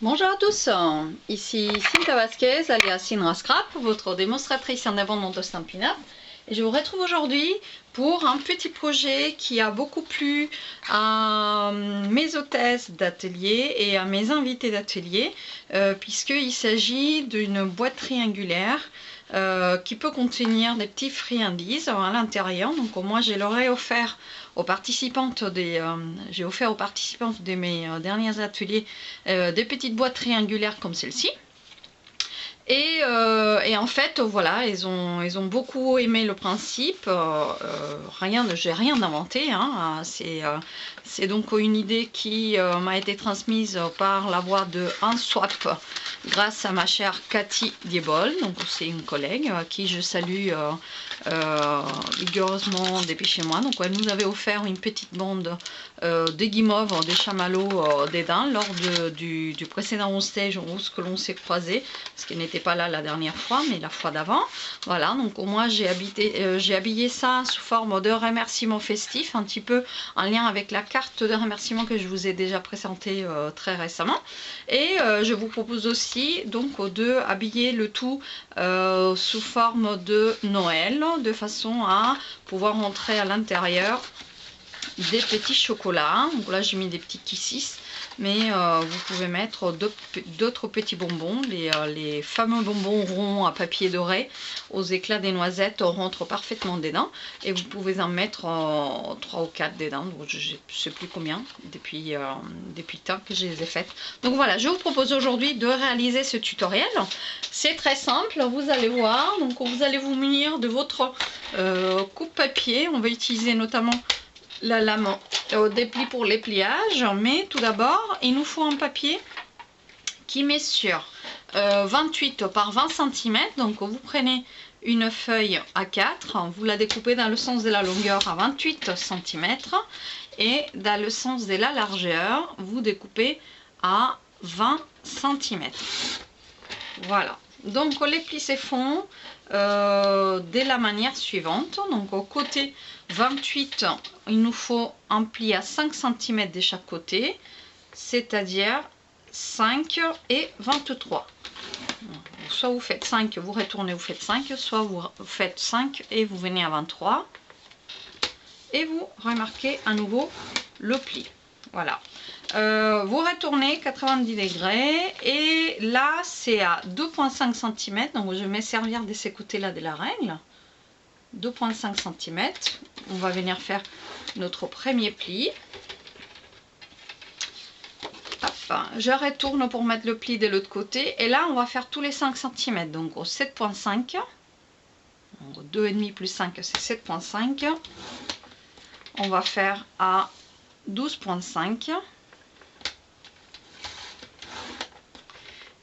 Bonjour à tous, ici Cinta Vasquez alias Cinra Scrap, votre démonstratrice indépendante de Stampin' Up. Et je vous retrouve aujourd'hui pour un petit projet qui a beaucoup plu à mes hôtesses d'atelier et à mes invités d'atelier, puisqu'il s'agit d'une boîte triangulaire qui peut contenir des petits friandises à l'intérieur. Donc moi je leur ai offert aux participantes de mes derniers ateliers des petites boîtes triangulaires comme celle-ci. Et en fait, voilà, ils ont beaucoup aimé le principe. J'ai rien inventé. Hein, c'est donc une idée qui m'a été transmise par la voie de un swap grâce à ma chère Cathy Diebol. Donc c'est une collègue qui je salue vigoureusement depuis chez moi. Donc elle nous avait offert une petite bande de guimauve, des chamallows, des daims lors du précédent hostage où que l'on s'est croisé, parce qu'elle n'était pas là la dernière fois, mais la fois d'avant. Voilà, donc moi j'ai habillé ça sous forme de remerciement festif, un petit peu en lien avec la carte de remerciement que je vous ai déjà présentée très récemment. Et je vous propose aussi donc de habiller le tout sous forme de Noël, de façon à pouvoir entrer à l'intérieur des petits chocolats. Donc là j'ai mis des petits kissis, mais vous pouvez mettre d'autres petits bonbons, les fameux bonbons ronds à papier doré aux éclats des noisettes rentrent parfaitement dedans, et vous pouvez en mettre 3 ou 4 dedans. Donc je ne sais plus combien depuis le temps que je les ai faites. Donc voilà, je vous propose aujourd'hui de réaliser ce tutoriel. C'est très simple, vous allez voir. Donc vous allez vous munir de votre coupe papier. On va utiliser notamment la lame au dépli pour les pliages, mais tout d'abord il nous faut un papier qui mesure 28 par 20 cm. Donc vous prenez une feuille A4, vous la découpez dans le sens de la longueur à 28 cm et dans le sens de la largeur vous découpez à 20 cm. Voilà, donc les plis se font de la manière suivante. Donc au côté 28, il nous faut un pli à 5 cm de chaque côté, c'est-à-dire 5 et 23. Soit vous faites 5, vous retournez, vous faites 5, soit vous faites 5 et vous venez à 23. Et vous remarquez à nouveau le pli. Voilà. Vous retournez 90 degrés et là c'est à 2,5 cm. Donc je vais servir de ces côtés-là de la règle. 2,5 cm. On va venir faire notre premier pli. Hop, je retourne pour mettre le pli de l'autre côté. Et là on va faire tous les 5 cm. Donc au 7,5. 2,5 plus 5 c'est 7,5. On va faire à 12,5.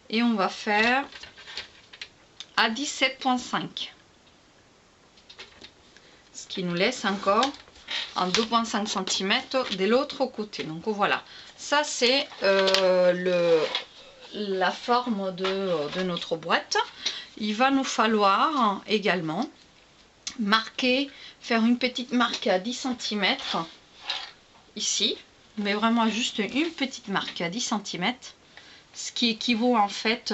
Et on va faire à 17,5, ce qui nous laisse encore un 2,5 cm de l'autre côté. Donc voilà, ça c'est la forme de notre boîte. Il va nous falloir également marquer, faire une petite marque à 10 cm ici, mais vraiment juste une petite marque à 10 cm, ce qui équivaut en fait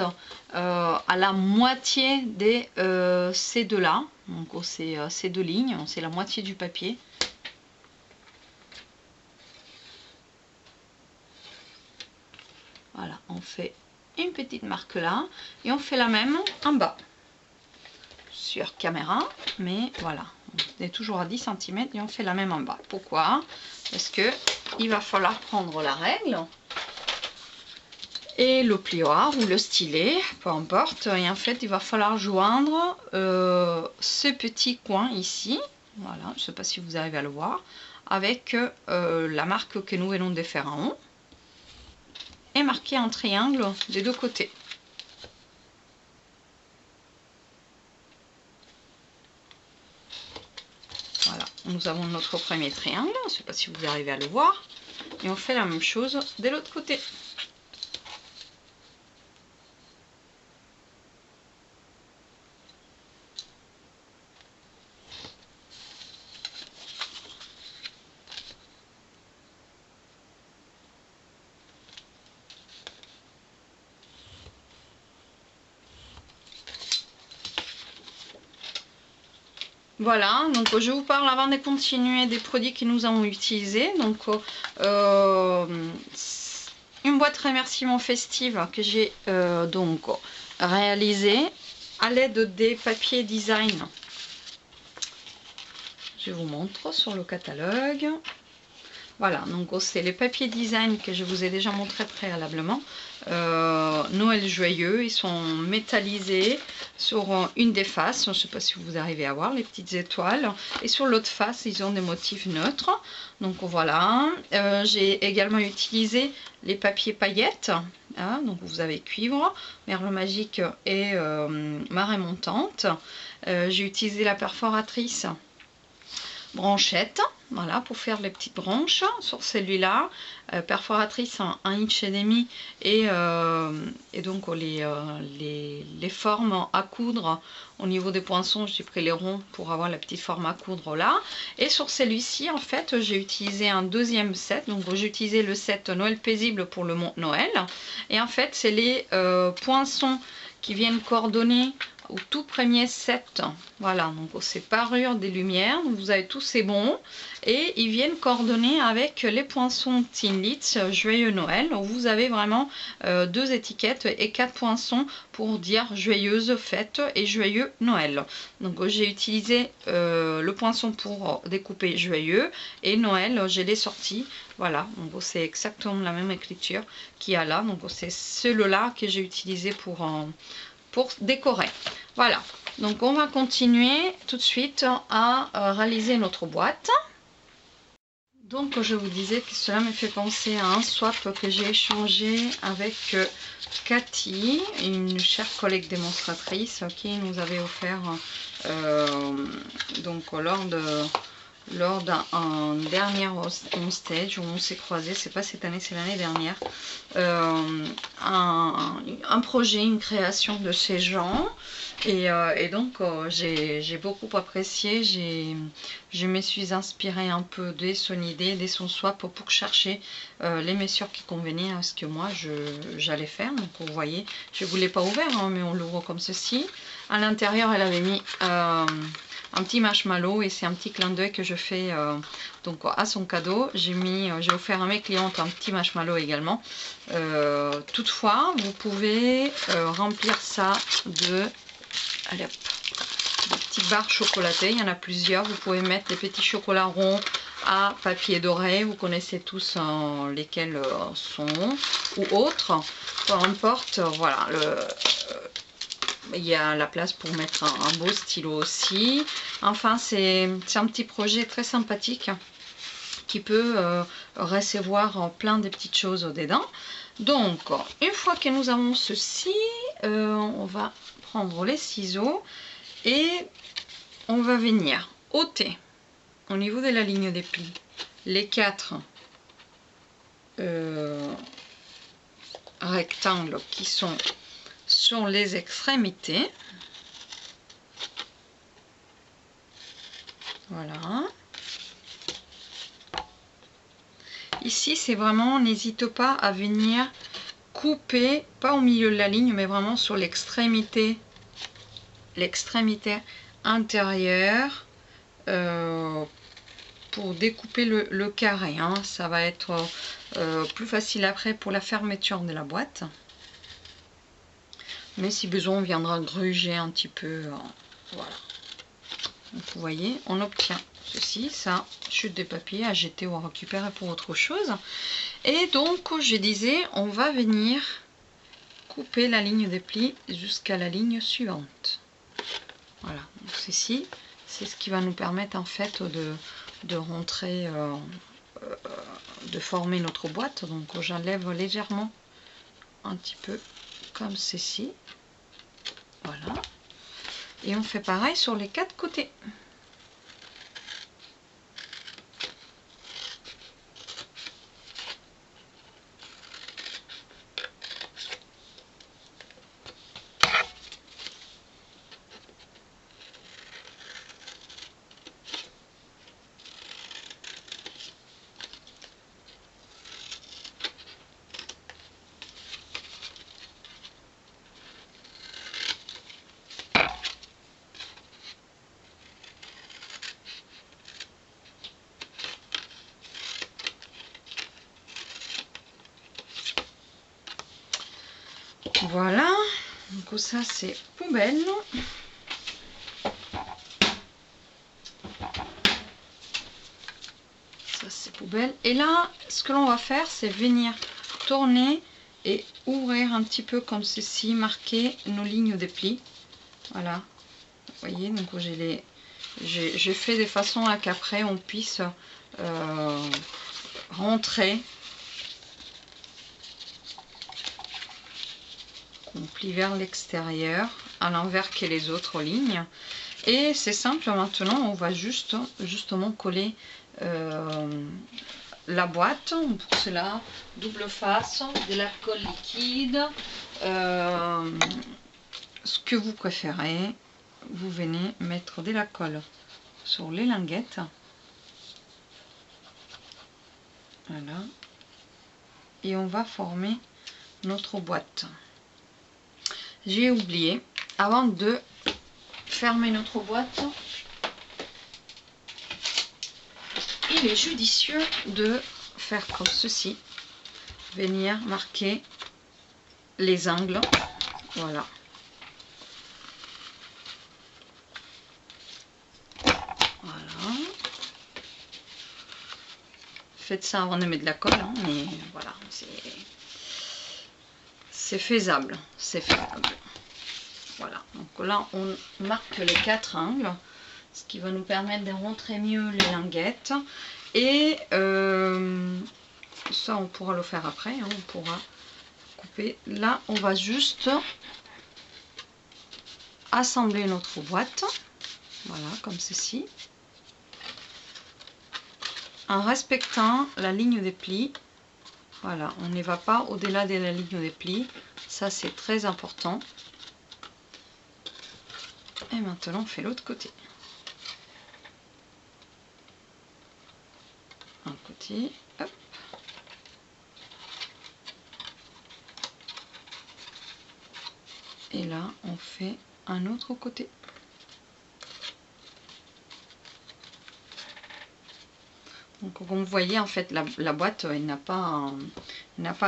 à la moitié de ces deux là. Donc ces deux lignes, c'est la moitié du papier. Voilà, on fait une petite marque là et on fait la même en bas sur caméra, mais voilà, on est toujours à 10 cm et on fait la même en bas. Pourquoi? Parce que il va falloir prendre la règle et le plioir ou le stylet, peu importe, et en fait il va falloir joindre ce petit coin ici, voilà, je ne sais pas si vous arrivez à le voir, avec la marque que nous venons de faire en haut, et marquer un triangle des deux côtés. Voilà, nous avons notre premier triangle, je ne sais pas si vous arrivez à le voir, et on fait la même chose de l'autre côté. Voilà, donc je vous parle avant de continuer des produits que nous avons utilisés. Donc une boîte remerciement festive que j'ai donc réalisée à l'aide des papiers design. Je vous montre sur le catalogue. Voilà, donc c'est les papiers design que je vous ai déjà montré préalablement. Noël joyeux, ils sont métallisés sur une des faces. Je ne sais pas si vous arrivez à voir les petites étoiles. Et sur l'autre face, ils ont des motifs neutres. Donc voilà, j'ai également utilisé les papiers paillettes. Hein, donc vous avez cuivre, merle magique et marée montante. J'ai utilisé la perforatrice branchette, voilà, pour faire les petites branches sur celui-là, perforatrice 1,5 inch et donc les formes à coudre au niveau des poinçons, j'ai pris les ronds pour avoir la petite forme à coudre là. Et sur celui-ci, en fait, j'ai utilisé un deuxième set, donc j'ai utilisé le set Noël paisible pour le Mont Noël. Et en fait, c'est les poinçons qui viennent coordonner au tout premier set. Voilà, donc c'est parure des lumières, vous avez tous ces bons et ils viennent coordonner avec les poinçons Teen Litz joyeux Noël. Donc vous avez vraiment deux étiquettes et 4 poinçons pour dire joyeuse fête et joyeux Noël. Donc j'ai utilisé le poinçon pour découper joyeux et Noël, je l'ai sorti. Voilà, donc c'est exactement la même écriture qu'il y a là. Donc c'est celui-là que j'ai utilisé pour décorer. Voilà, donc on va continuer tout de suite à réaliser notre boîte. Donc je vous disais que cela me fait penser à un swap que j'ai échangé avec Cathy, une chère collègue démonstratrice qui nous avait offert donc lors d'un dernier on stage où on s'est croisés, c'est pas cette année, c'est l'année dernière, un projet, une création de ces gens. Et donc j'ai beaucoup apprécié, je me suis inspirée un peu de son idée, de son swap pour chercher les mesures qui convenaient à ce que moi j'allais faire. Donc vous voyez, je ne vous l'ai pas ouvert, hein, mais on l'ouvre comme ceci. À l'intérieur, elle avait mis un petit marshmallow et c'est un petit clin d'œil que je fais donc à son cadeau. J'ai offert à mes clientes un petit marshmallow également. Toutefois, vous pouvez remplir ça de, allez hop, des petites barres chocolatées. Il y en a plusieurs. Vous pouvez mettre des petits chocolats ronds à papier doré. Vous connaissez tous lesquels sont ou autres. Peu importe. Voilà. Il y a la place pour mettre un beau stylo aussi. Enfin, c'est un petit projet très sympathique qui peut recevoir plein de petites choses dedans. Donc, une fois que nous avons ceci, on va prendre les ciseaux et on va venir ôter au niveau de la ligne des plis les 4 rectangles qui sont sur les extrémités. Voilà. Ici, c'est vraiment, n'hésite pas à venir couper, pas au milieu de la ligne, mais vraiment sur l'extrémité intérieure pour découper le carré. Hein. Ça va être plus facile après pour la fermeture de la boîte. Mais si besoin, on viendra gruger un petit peu. Voilà. Donc, vous voyez, on obtient ceci, ça, chute des papiers à jeter ou à récupérer pour autre chose. Et donc, je disais, on va venir couper la ligne des plis jusqu'à la ligne suivante. Voilà, donc ceci, c'est ce qui va nous permettre en fait de rentrer, de former notre boîte. Donc, j'enlève légèrement un petit peu comme ceci. Voilà. Et on fait pareil sur les 4 côtés. Voilà, donc ça c'est poubelle. Ça c'est poubelle. Et là, ce que l'on va faire, c'est venir tourner et ouvrir un petit peu comme ceci, marquer nos lignes de plis. Voilà, vous voyez, donc j'ai fait de façon à qu'après on puisse rentrer. On plie vers l'extérieur, à l'envers que les autres lignes. Et c'est simple, maintenant on va justement coller la boîte. Pour cela, double face, de l'alcool liquide, ce que vous préférez. Vous venez mettre de la colle sur les linguettes. Voilà. Et on va former notre boîte. J'ai oublié, avant de fermer notre boîte, il est judicieux de faire comme ceci, venir marquer les angles. Voilà. Voilà. Faites ça avant de mettre de la colle, hein, mais voilà, c'est faisable, c'est faisable. Voilà, donc là on marque les 4 angles, ce qui va nous permettre de rentrer mieux les linguettes. Et ça on pourra le faire après, hein, on pourra couper. Là on va juste assembler notre boîte, voilà, comme ceci, en respectant la ligne des plis. Voilà, on ne va pas au-delà de la ligne des plis, ça c'est très important. Et maintenant on fait l'autre côté. Un côté, hop. Et là on fait un autre côté. Donc comme vous voyez, en fait la boîte elle n'a pas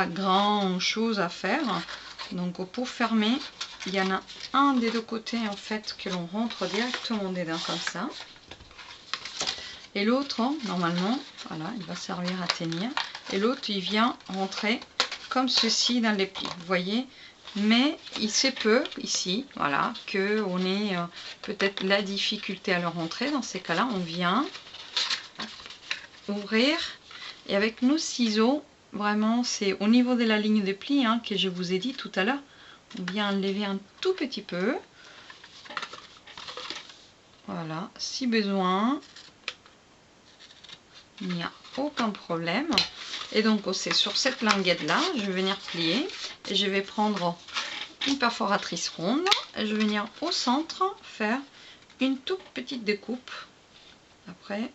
grand chose à faire. Donc pour fermer, il y en a un des deux côtés en fait que l'on rentre directement dedans comme ça. Et l'autre, normalement, voilà, il va servir à tenir. Et l'autre, il vient rentrer comme ceci dans les plis. Vous voyez, mais il se peut ici, voilà, que on ait peut-être la difficulté à le rentrer. Dans ces cas-là, on vient ouvrir et avec nos ciseaux, vraiment, c'est au niveau de la ligne de plis hein, que je vous ai dit tout à l'heure. On vient enlever un tout petit peu. Voilà, si besoin. Il n'y a aucun problème. Et donc c'est sur cette languette là, je vais venir plier et je vais prendre une perforatrice ronde et je vais venir au centre faire une toute petite découpe. Après,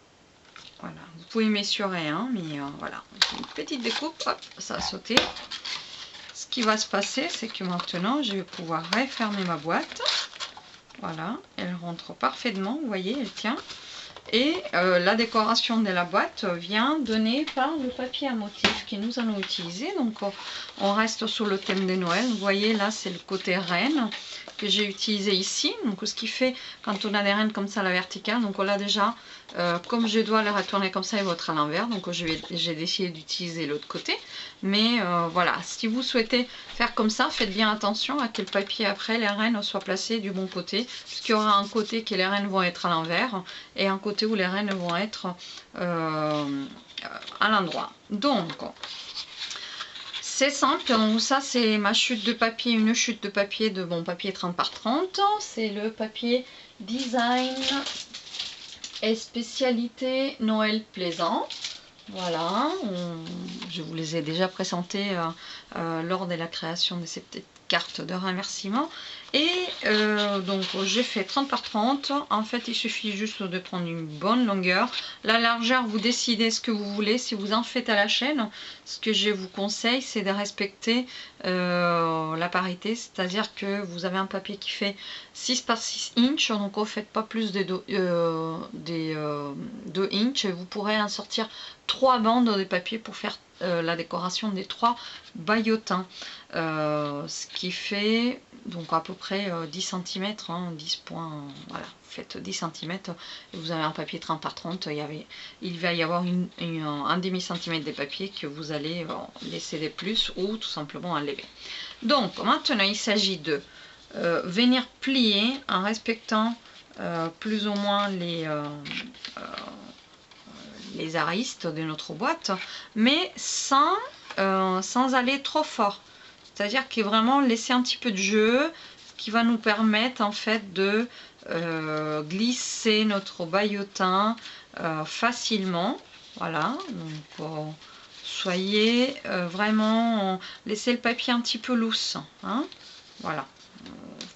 voilà, vous pouvez m'essurer, hein, mais voilà, une petite découpe, hop, ça a sauté. Ce qui va se passer, c'est que maintenant, je vais pouvoir refermer ma boîte. Voilà, elle rentre parfaitement, vous voyez, elle tient. Et la décoration de la boîte vient donnée par le papier à motif que nous allons utiliser. Donc on reste sur le thème de Noël. Vous voyez là c'est le côté reine que j'ai utilisé ici. Donc ce qui fait quand on a des reines comme ça à la verticale. Donc on l'a déjà, comme je dois les retourner comme ça, ils vont être à l'envers. Donc j'ai décidé d'utiliser l'autre côté. Mais voilà, si vous souhaitez faire comme ça, faites bien attention à que le papier après les reines soient placées du bon côté. Parce qu'il y aura un côté que les reines vont être à l'envers et un côté où les reines vont être à l'endroit. Donc c'est simple, donc ça c'est ma chute de papier, une chute de papier de bon papier 30 par 30. C'est le papier design et spécialité Noël plaisant. Voilà, je vous les ai déjà présentés lors de la création de ces petites cartes de remerciement. Et donc j'ai fait 30 par 30. En fait il suffit juste de prendre une bonne longueur. La largeur, vous décidez ce que vous voulez. Si vous en faites à la chaîne, ce que je vous conseille c'est de respecter la parité. C'est-à-dire que vous avez un papier qui fait 6 par 6 inches. Donc ne faites pas plus de 2 inches. Vous pourrez en sortir 3 bandes de papier pour faire la décoration des 3 baillotins, ce qui fait donc à peu près 10 cm, hein, 10 points, voilà, vous faites 10 cm, et vous avez un papier 30 par 30, il va y avoir un demi-centimètre des papiers que vous allez laisser des plus ou tout simplement enlever. Donc maintenant il s'agit de venir plier en respectant plus ou moins les aristes de notre boîte, mais sans aller trop fort. C'est-à-dire qu'il vraiment laisser un petit peu de jeu qui va nous permettre en fait de glisser notre baillotin facilement. Voilà, donc soyez vraiment, laissez le papier un petit peu loose, hein, voilà.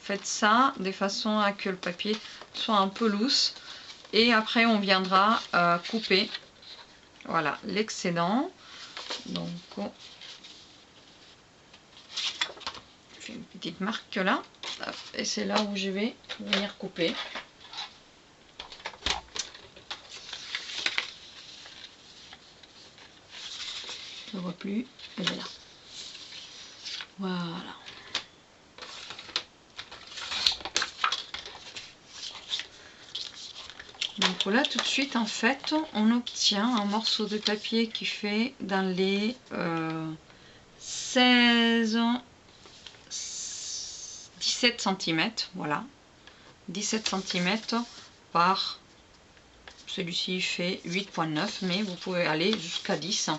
Faites ça de façon à que le papier soit un peu loose et après on viendra couper, voilà, l'excédent. Donc je fais une petite marque là et c'est là où je vais venir couper. Je ne vois plus, elle est là. Voilà. Donc là tout de suite en fait on obtient un morceau de papier qui fait dans les 17 cm, voilà, 17 cm par, celui-ci fait 8,9, mais vous pouvez aller jusqu'à 10.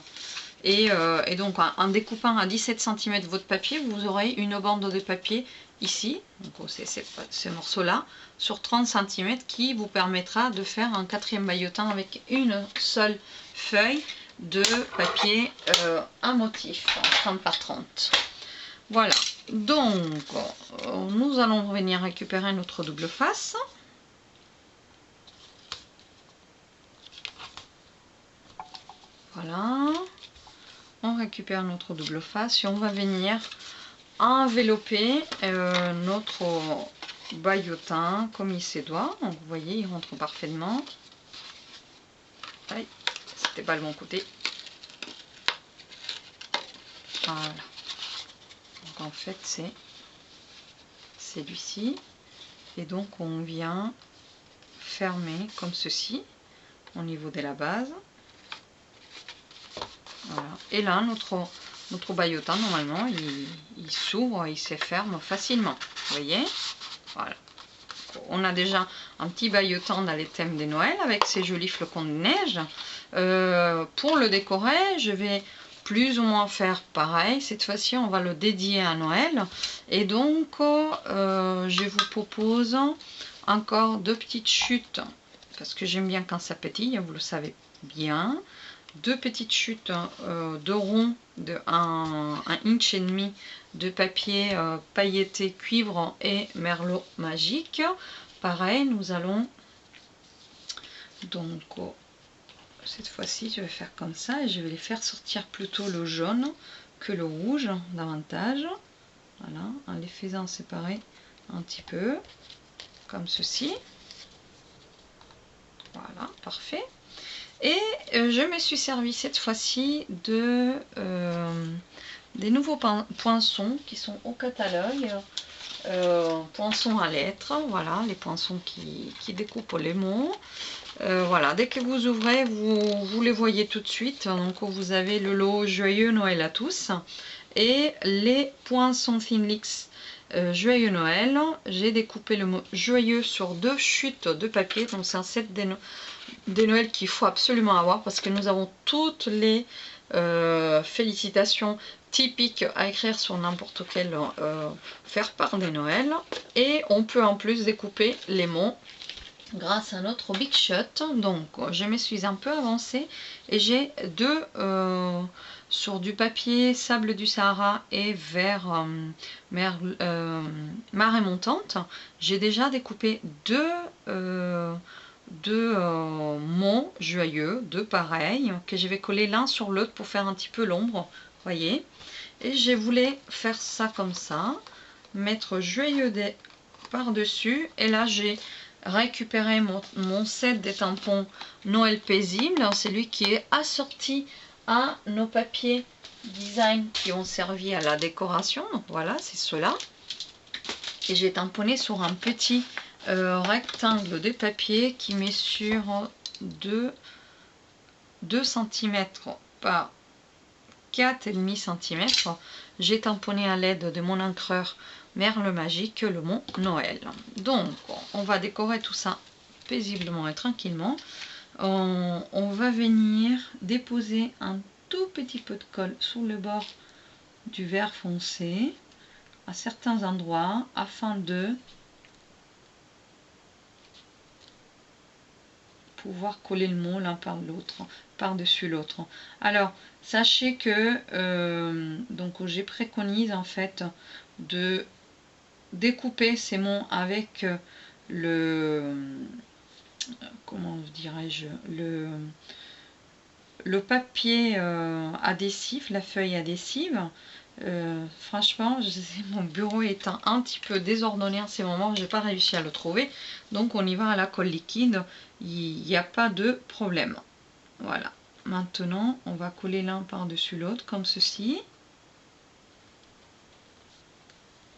Et donc en découpant à 17 cm votre papier, vous aurez une bande de papier ici, donc c'est ce morceau là, sur 30 cm qui vous permettra de faire un 4e baillotin avec une seule feuille de papier un motif, 30 par 30. Voilà, donc nous allons venir récupérer notre double face. Voilà, on récupère notre double face et on va venir envelopper notre baillotin comme il se doit. Donc vous voyez, il rentre parfaitement. Aïe, c'était pas le bon côté. Voilà. Donc en fait c'est celui-ci. Et donc on vient fermer comme ceci au niveau de la base. Voilà. Et là notre baillotin normalement il s'ouvre, il se ferme facilement. Vous voyez, voilà. On a déjà un petit baillotin dans les thèmes des Noël avec ces jolis flocons de neige. Pour le décorer, je vais plus ou moins faire pareil. Cette fois-ci, on va le dédier à Noël. Et donc, je vous propose encore 2 petites chutes, parce que j'aime bien quand ça pétille, vous le savez bien. 2 petites chutes de rond de 1,5 inch de papier pailleté cuivre et merlot magique. Pareil, nous allons donc cette fois-ci je vais faire comme ça et je vais les faire sortir plutôt le jaune que le rouge davantage. Voilà, en les faisant séparer un petit peu comme ceci. Voilà, parfait. Et je me suis servi cette fois-ci des nouveaux poinçons qui sont au catalogue. Poinçons à lettres, voilà, les poinçons qui découpent les mots. Voilà, dès que vous ouvrez, vous les voyez tout de suite. Donc vous avez le lot Joyeux Noël à tous et les poinçons Thinlix Joyeux Noël. J'ai découpé le mot joyeux sur 2 chutes de papier, donc c'est un set des Noël qu'il faut absolument avoir parce que nous avons toutes les félicitations typiques à écrire sur n'importe quel faire-part des Noël, et on peut en plus découper les mots grâce à notre Big Shot. Donc je me suis un peu avancée et j'ai 2 sur du papier sable du Sahara et vert marée montante. J'ai déjà découpé 2 mots joyeux, 2 pareils, que je vais coller l'un sur l'autre pour faire un petit peu l'ombre, voyez. Et je voulais faire ça comme ça, mettre joyeux par-dessus, et là j'ai récupéré mon set des tampons Noël paisible, c'est lui qui est assorti à nos papiers design qui ont servi à la décoration. Donc voilà, c'est cela. Et j'ai tamponné sur un petit rectangle de papier qui mesure 2 cm par 4,5 cm. J'ai tamponné à l'aide de mon encreur Merle Magique le mot Noël. Donc on va décorer tout ça paisiblement et tranquillement. On va venir déposer un tout petit peu de colle sur le bord du vert foncé à certains endroits afin de pouvoir coller le mot l'un par l'autre, par-dessus l'autre. Alors sachez que donc j'ai préconise en fait de découper ces mots avec le comment dirais-je le papier adhésif, la feuille adhésive. Franchement, mon bureau est un petit peu désordonné en ces moments, j'ai pas réussi à le trouver, donc on y va à la colle liquide, il n'y a pas de problème. Voilà, maintenant on va coller l'un par-dessus l'autre comme ceci,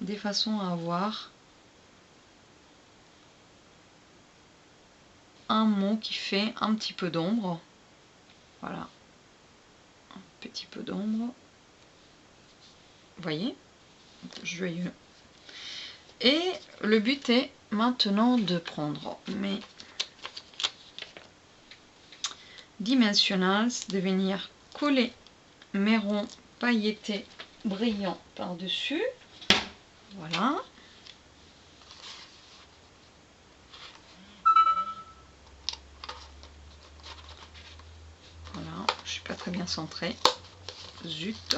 de façon à avoir un mot qui fait un petit peu d'ombre. Voilà, un petit peu d'ombre, vous voyez, joyeux. Et le but est maintenant de prendre mes dimensionals, de venir coller mes ronds pailletés brillants par-dessus. Voilà. Voilà, je suis pas très bien centrée. Zut.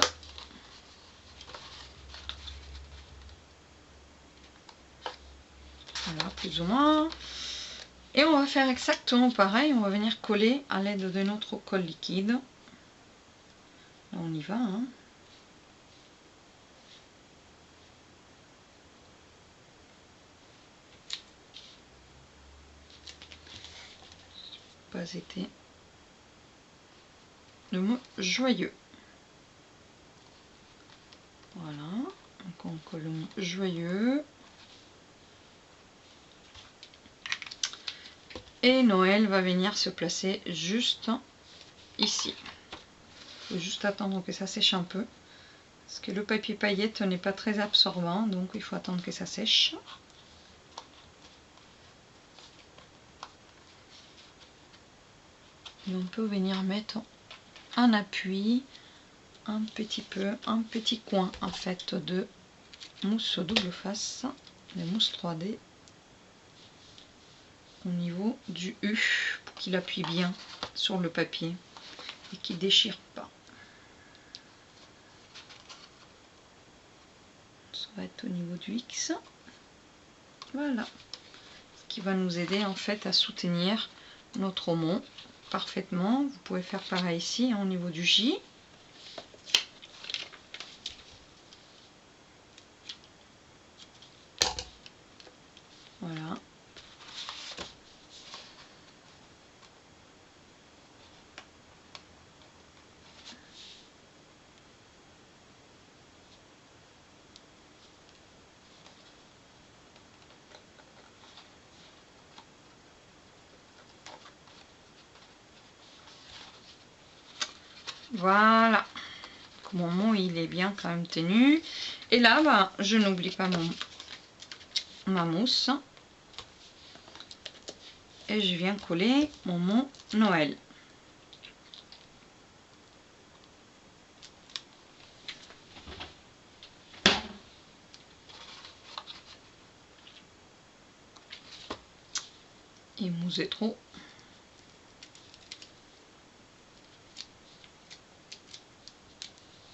Voilà, plus ou moins. Et on va faire exactement pareil, on va venir coller à l'aide de notre colle liquide. Là, on y va, hein. Pas été le mot joyeux. Voilà, donc on colle le mot joyeux. Et Noël va venir se placer juste ici. Il faut juste attendre que ça sèche un peu. Parce que le papier paillette n'est pas très absorbant, donc il faut attendre que ça sèche. Et on peut venir mettre un appui, un petit coin en fait de mousse double face, de mousse 3D au niveau du U pour qu'il appuie bien sur le papier et qu'il ne déchire pas. Ça va être au niveau du X. Voilà. Ce qui va nous aider en fait à soutenir notre mot parfaitement. Vous pouvez faire pareil ici, hein, au niveau du J. Voilà. Voilà. Mon mot il est bien quand même tenu. Et là, bah, je n'oublie pas ma mousse. Et je viens coller mon mot Noël. Et mousse est trop.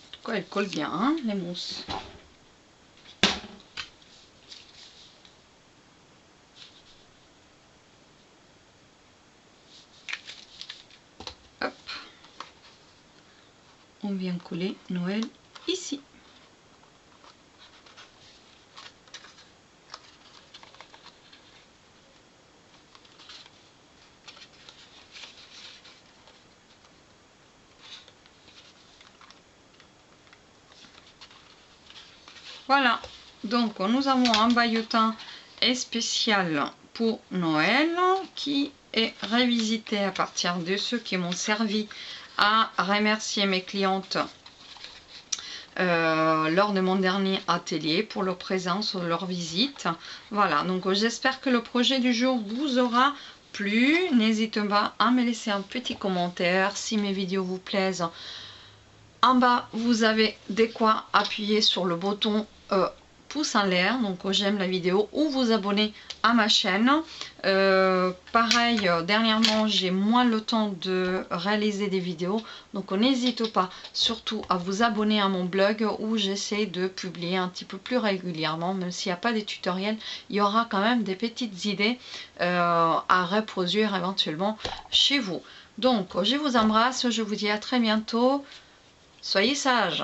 En tout cas, elle colle bien, hein, les mousses. Hop. On vient coller Noël ici. Voilà, donc nous avons un bailletin spécial pour Noël qui est revisité à partir de ceux qui m'ont servi à remercier mes clientes lors de mon dernier atelier pour leur présence ou leur visite. Voilà, donc j'espère que le projet du jour vous aura plu. N'hésitez pas à me laisser un petit commentaire si mes vidéos vous plaisent. En bas, vous avez de quoi appuyer sur le bouton pouce en l'air, donc j'aime la vidéo, ou vous abonner à ma chaîne. Pareil, dernièrement, j'ai moins le temps de réaliser des vidéos, donc n'hésitez pas surtout à vous abonner à mon blog où j'essaie de publier un petit peu plus régulièrement, même s'il n'y a pas de tutoriels, il y aura quand même des petites idées à reproduire éventuellement chez vous. Donc, je vous embrasse, je vous dis à très bientôt. Soyez sages.